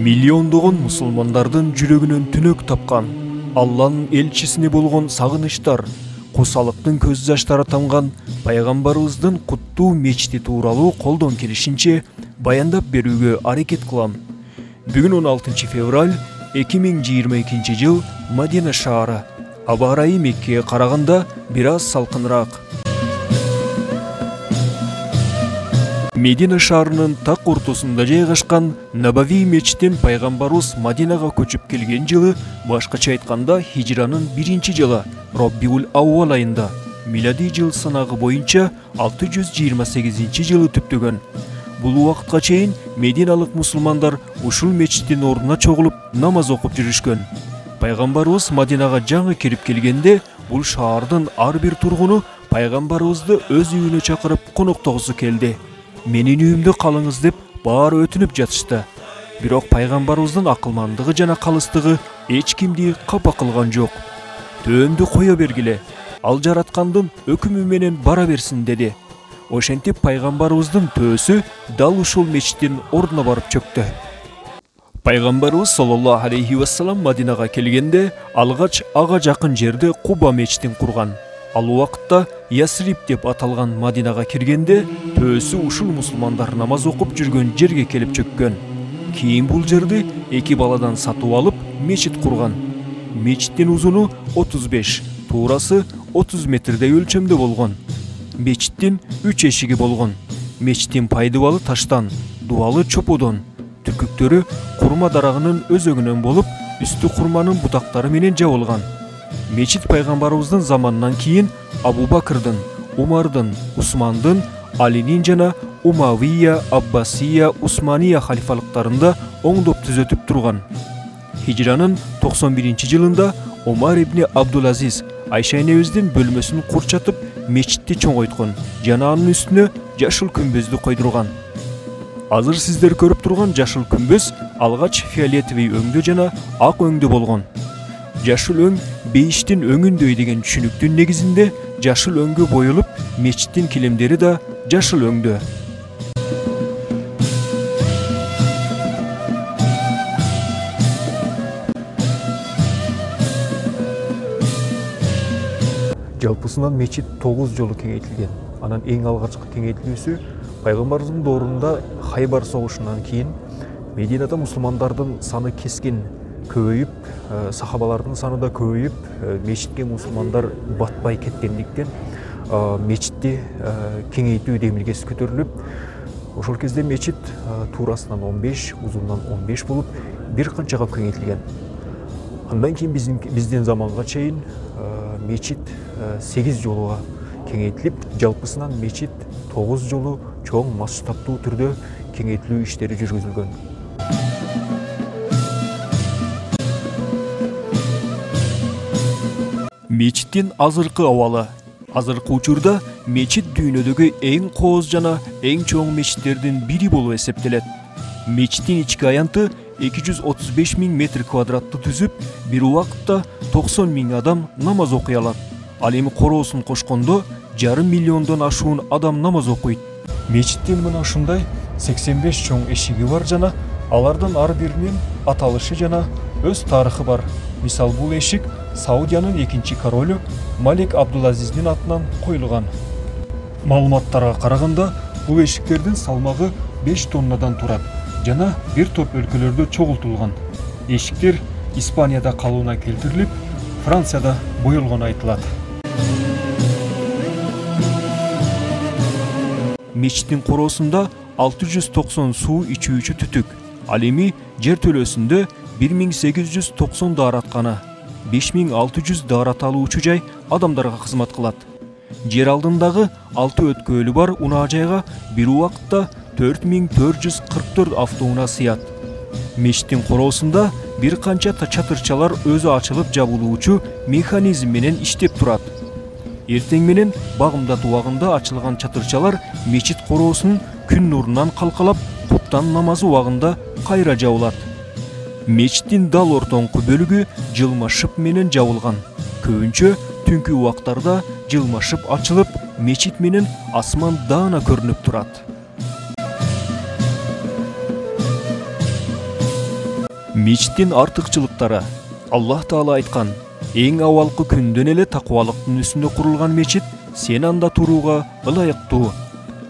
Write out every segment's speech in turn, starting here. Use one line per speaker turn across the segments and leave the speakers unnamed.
Миллиондогон мусулмандардын жүрөгүнөн түнөк тапкан, Алланын элчисине болгон сагынычтар, кусалыктын көз жаштары тамган пайгамбарыбыздын куттуу мечити тууралуу колдон келишинче баяндап берүүгө аракет кылам. Бүгүн 16 февраль 2022 жыл Мадина шаары. Аба ырайы Меккеге караганда бир аз салкыныраак. Медина шаарынын так ортосунда жайгашкан Набави мечитин пайгамбарыбыз Мадинага көчүп келген жылы, башкача айтканда хижранын 1-жылы Роббиул Ауал айында, милади жыл санагы боюнча 628 жылы түптөгөн. Бул убакытка чейин мединалык мусулмандар ушул мечиттин ордуна чогулуп намаз окуп жүрүшкөн. Пайгамбарыбыз Мадинага жаңы кирип келгенде, бул шаардын ар бир тургуну пайгамбарыбызды өз үйүнө чакырып коноктогусу келди. Менин үйүмдө калыңыз деп баары өтүнүп жатышты. Бирок пайгамбарыбыздын акылмандыгы жана калыстыгы эч кимди капа кылган жок. Төөмдү кое бергиле, ал жараткандын өкүмү менен бара берсин деди. Ошентип пайгамбарыбыздын төөсү дал ушул мечиттин ордуна барып чөктү. Пайгамбарыбыз саллаллаху алейхи вассалам Мадинага келгенде, алгач ага жакын жерде Куба мечитин курган. Ал убакытта Ясрип деп аталган Мадинага киргенде, төөсү ушул мусулмандар намаз окуп жүргөн жерге келип чөккөн. Кийин бул жерди эки баладан сатып алып мечит курган. Мечиттин узуну 35, туурасы 30 метрдей өлчөмдө болгон. Мечиттин 3 эшиги болгон. Мечиттин пайдыбалы таштан, дубалы чоподон, түркүктөрү курма дарагынын өзөгүнөн болуп, үстү курманын бутактары менен жабылган. Мечит пайгамбарыбыздын заманынан кийин Абу Бакырдын, Умардын, Усмандын, Алинин жана Умавия, Аббасия, Усмания халифалыктарында оңдоп түзөтүп турган. Хижранын 91-жылында Омар ибн Абдулазиз Айша энебиздин бөлмөсүн курчатып, мечитти чоңойткон жана анын үстүнө жашыл күмбөздү койдурган. Азыр сиздер көрүп турган жашыл күмбөз алгач фиолетовый өңдө жана ак өңдө болгон. Жашыл өң бейиштин өңүндөй деген түшүнүктүн негизинде жашыл өңгө боюлуп, мечиттин килемдери да жашыл өңдө. Жалпысынан мечит 9 жолу кеңейтилген. Анан эң алгачкы кеңейтилүүсү пайгамбарыбыздын доорунда Хайбар согушунан кийин Мединада мусулмандардын саны кескин көбөйүп, сахабалардын саны да көбөйүп, мечитке мусулмандар батпай кеткендиктен мечитти кеңейтүү демилгеси көтөрүлүп, ошол кезде мечит туурасынан 15, узунунан 15 болуп, бир канчага кеңейтилген. Андан кийин биздин заманга чейин мечит 8 жолуга кеңейтилип, жалпысынан мечит 9 жолу чоң масштабтуу түрдө кеңейтилүү иштери жүргүзүлгөн. Мечиттин азыркы абалы. Азыркы учурда мечит дүйнөдөгү эң кооз жана эң чоң мечиттердин бири болуп эсептелет. Мечиттин ички аянты 235 000 метр квадратты түзүп, бир убакытта 90 000 адам намаз окуй алат. Ал эми короосун кошкондо 1,5 миллиондон ашуун адам намаз окуйт. Мечиттин мына ушундай 85 чоң эшиги бар жана алардын ар биринин аталышы жана өз тарыхы бар. Мисал, бул эшик Саудиянын 2-чи королу Малик Абдулазиздин атынан коюлган. Маалыматтарга караганда, бул эшиктердин салмагы 5 тоннадан турат жана бир топ өлкөлөрдө чогултулган. Эшиктер Испанияда калууна келтирилип, Францияда боелгону айтылат. Мечиттин короосунда 690 суу ичүүчү түтүк. Ал эми жер төлөөсүндө 1890 daarаткана, 5600 daarат алуучу жай адамдарга кызмат кылат. Жер алдындагы 6 өткөлү бар унаа-жайга бир убакытта 4444 автоунаа сыят. Мечиттин короосунда бир канча чатырчалар өзү ачылып жабылуучу механизм менен иштеп турат. Эртең менен багымдат убагында ачылган чатырчалар мечит короосун күн нурунан калкалап, куптан намазы убагында кайра жабылат. Мечиттин дал ортоңку бөлүгү жылма шып менен жабылган. Көбүнчө түнкү убактарда жылма шып ачылып, мечит менен асман даана көрүнүп турат. Мечиттин артыкчылыктары. Аллах Таала айткан: "Эң авалкы күндөн эле такыбалыктын үстүндө курулган мечит сен анда турууга ылайыктуу.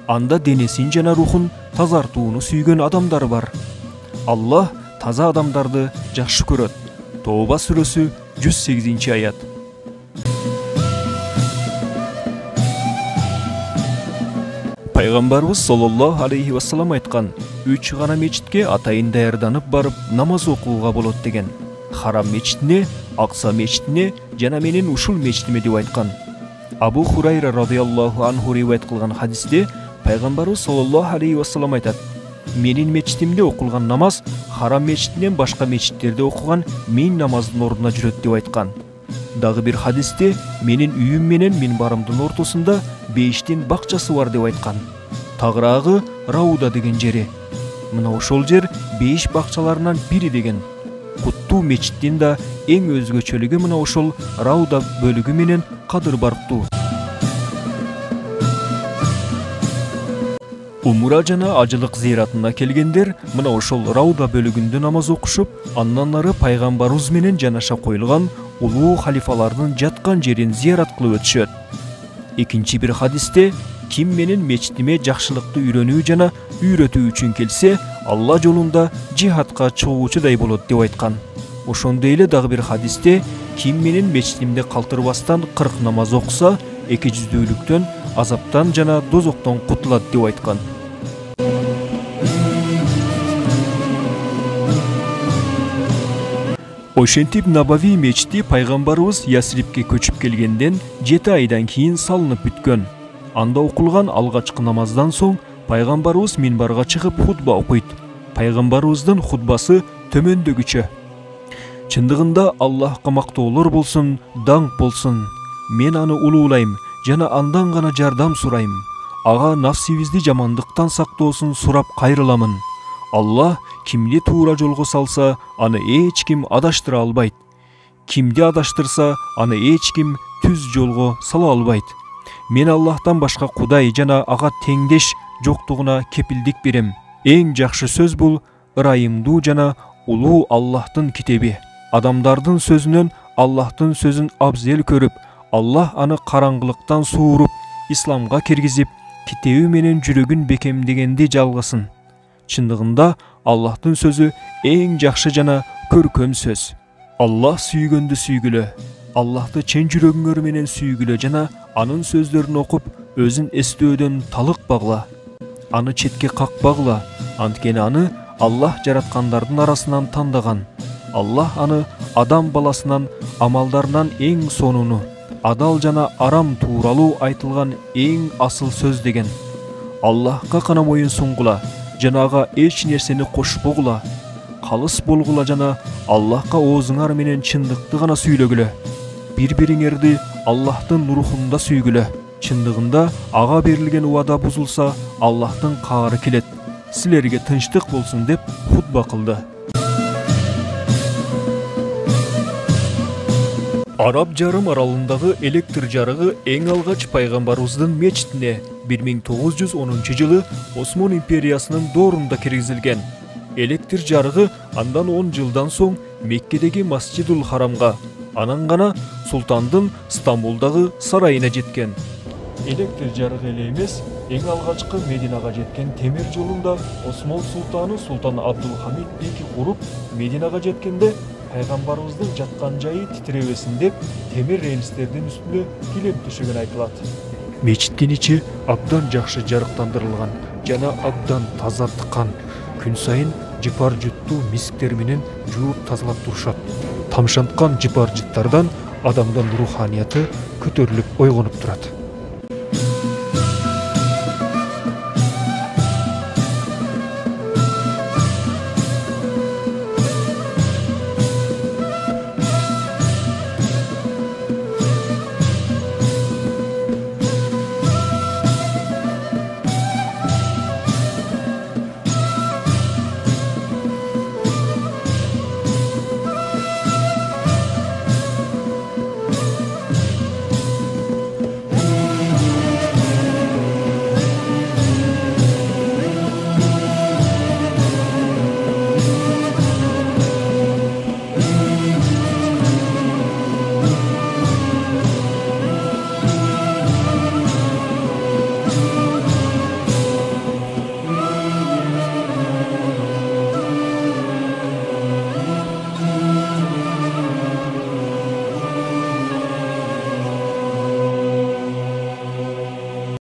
Анда денесин жана рухун тазартууну сүйгөн адамдар бар. Аллах таза адамдарды жакшы көрөт." Тооба сүрөсү 108-аят. Пайгамбарыбыз саллаллаху алейхи вассалам айткан: "Үч гана мечитке атайын даярданып барып намаз окууга болот" деген. Харам мечитине, Акса мечитине жана менин ушул мечитиме деп айткан. Абу Хурайра радыйаллаху анху риваят кылган хадисте Пайгамбарыбыз саллаллаху алейхи вассалам айтат: "Менин мечитимде окулган намаз харам мечитинен башка мечиттерде окуган 1000 намаздын ордуна жүрөт" деп айткан. Дагы бир хадисте менин үйүм менен минбарымдын ортосунда 5тин бакчасы бар деп айткан. Тагыраагы Рауда деген жери. Мына ошол жер 5 бакчаларынан бири деген. Куттуу мечиттин да эң өзгөчөлүгү мына ошол Рауда бөлүгү менен кадыр барктуу. Умра жана ажылык зыяратына келгендер мына ошол Рауда бөлүгүндө намаз окушуп, андан ары пайгамбарыбыз менен жанаша коюлган улуу халифалардын жаткан жерин зыярат кылып өтүшөт. Экинчи бир хадисте ким менин мечитиме жакшылыкты үйрөнүү жана үйрөтүү үчүн келсе, Алла жолунда жихадка чыгуучудай болот деп айткан. Ошондой эле дагы бир хадисте ким менин мечитимде калтырбастан 40 намаз окуса, эки жүздүүлүктөн, азаптан жана дозоктон кутулат деп айткан. Ошентип Набави мечити пайгамбарыбыз Ясрибке көчүп келгенден 7 айдан кийин салынып бүткөн. Анда окулган алгачкы намаздан соң пайгамбарыбыз минбарга чыгып хутба окуйт. Пайгамбарыбыздын хутбасы төмөндөгүчө: "Чындыгында Аллахка мактоолор болсун, даңк болсун. Мен аны улуулайм жана андан гана жардам сурайм. Ага нафсибизди жамандыктан сактоосун сурап кайрыламын. Аллах кимди туура жолго салса, аны эч ким адаштыра албайт. Кимди адаштырса, аны эч ким түз жолго сала албайт. Мен Аллахтан башка Кудай жана ага теңдеш жоктугуна кепилдик берем. Эң жакшы сөз бул ырайымдуу жана улуу Аллахтын китеби. Адамдардын сөзүнөн Аллахтын сөзүн абзел көрүп, Аллах аны караңгылыктан сууруп, исламга киргизип, китеби менен жүрөгүн бекемдегенди жалгысын. Чындыгында Аллахтын сөзү эң жакшы жана көркөм сөз. Аллах сүйгөндү сүйгүлө, Аллахты чен жүрөгүңөр менен сүйгүлө жана анын сөздөрүн окуп, өзүн эстөөдөн талыкпагыла. Аны четке какпагыла, анткени аны Аллах жараткандардын арасынан тандаган. Аллах аны адам баласынан амалдарынан эң сонуну, адал жана арам тууралуу айтылган эң асыл сөз деген. Аллахка гана моюн сунгула, жана ага эч нерсени кошпогула. Калыс болгула жана Аллахка оозуңар менен чындыкты гана сүйлөгүлө. Бири-бириңерди Аллахтын рухунда сүйгүлө. Чындыгында ага берилген убада бузулса, Аллахтын каары келет. Силерге тынчтык болсун деп хутба кылды. Араб жарым аралындагы электр жарыгы эң алгач пайгамбарыбыздын мечитине 1910-жылы Осман империясынын доорунда киргизилген. Электр жарыгы андан 10 жылдан соң Меккедеги Масжидул Харамга, анан гана султандын Стамбулдагы сарайына жеткен. Электр жарыгы эле эмес, эң алгачкы Мединага жеткен темир жолунда Осман султаны Султан Абдулхамид беки куруп, Мединага жеткенде пайгамбарыбыздын жаткан жайы титиребесин деп темир рельстердин үстүнө килем төшөгөн айтылат. Мечиттин ичи абдан жакшы жарыктандырылган жана абдан таза тыкан. Күн сайын жыпар жуттуу мисктер менен жууп тазалап турушат. Тамшанткан жыпар жыттардан адамдын руханияты көтөрүлүп ойгонуп турат.